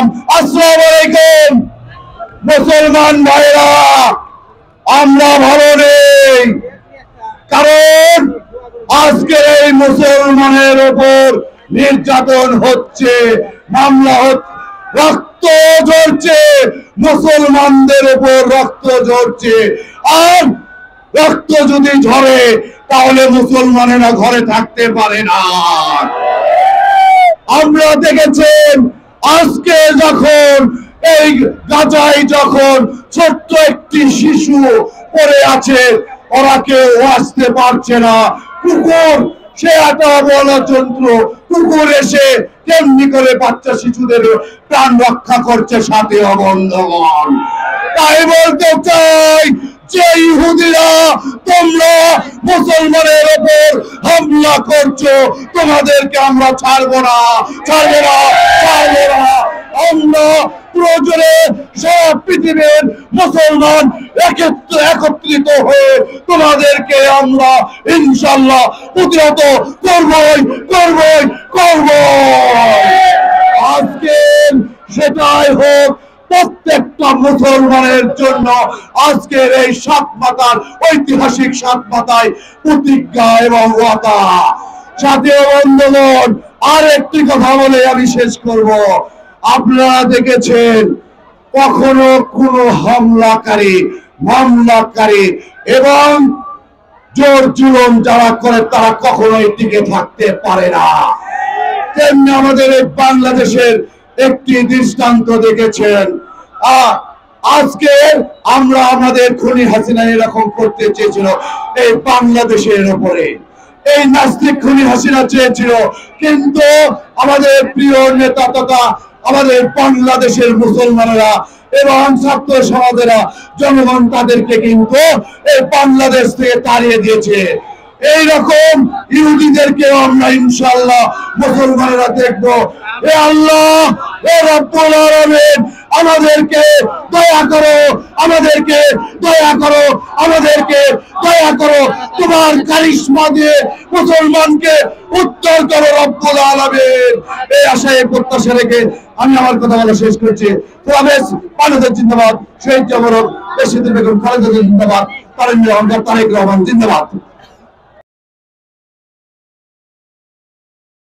সালাম। আসসালামু আলাইকুম। মুসলমান ভাইরা, আমরা ভালো নেই, কারণ আজকের এই মুসলমানের উপর নির্যাতন হচ্ছে, মামলা হচ্ছে, রক্ত ঝরছে, মুসলমানদের উপর রক্ত ঝরছে। আর রক্ত যদি ঝরে তাহলে মুসলমানেরা ঘরে থাকতে পারে না। আমরা দেখেছেন আজকে যখন এই গাজায় যখন ছোট্ট একটি শিশু পড়ে আছে, ওরা কেউ আসতে পারছে না। কুকুর, সে একটা বড় যন্ত্র, কুকুর এসে কেমনি করে বাচ্চা শিশুদের প্রাণ রক্ষা করছে সাথে বন্ধুগণ। তাই বলতে চাই যে ইহুদিরা তোমরা মুসলমানের উপর হামলা করছো, তোমাদেরকে আমরা ছাড়বো না, ছাড়বো না, ছাড়বো না। আমরা প্রয়োজনে সব পৃথিবীর মুসলমান একত্রিত হয়ে তোমাদেরকে আমরা ইনশাল্লাহ প্রতিহত করবই, করবই, করবই। আজকে সেটাই হোক প্রত্যেকটা মুসলমানের জন্য আজকের এই সাত মাতার ঐতিহাসিক সাত মাতায় প্রতিজ্ঞা এবং ওয়াদা। সাথে বন্ধুগণ, আর একটি কথা বলে আমি শেষ করব। আপনারা দেখেছেন কখনো কোনো হামলাকারী, মামলাকারী এবং জোর জুলুম যারা করে তারা কখনোই টিকে থাকতে পারে না। তেমনি আমাদের এই বাংলাদেশের একটি দৃষ্টান্ত দেখেছেন। আজকে আমরা আমাদের খুনি হাসিনা এরকম করতে চেয়েছিল এই বাংলাদেশের উপরে, এই নাস্তিক খুনি হাসিনা চেয়েছিল, কিন্তু আমাদের প্রিয় নেতা তথা আমাদের বাংলাদেশের মুসলমানেরা এবং ছাত্র সমাজেরা, জনগণ তাদেরকে কিন্তু এই বাংলাদেশ থেকে তাড়িয়ে দিয়েছে। এইরকম ইহুদিদেরকে আমরা ইনশাআল্লাহ মুসলমানেরা দেখবো। হে আল্লাহ, হে রব্বুল আলামিন, আমাদেরকে দয়া করো, আমাদেরকে দয়া করো, আমাদেরকে দয়া করো, তোমার কারিশমা দিয়ে মুসলমানকে উত্তর করো রব্বুল আলামিন। এই আশায় প্রত্যাশা রেখে আমি আমার কথা বলা শেষ করছি। বাংলাদেশ জিন্দাবাদ, শহীদ জবরক বেশিদিন বেগম খালেদা জিন্দাবাদ, তারেক রহমান জিন্দাবাদ।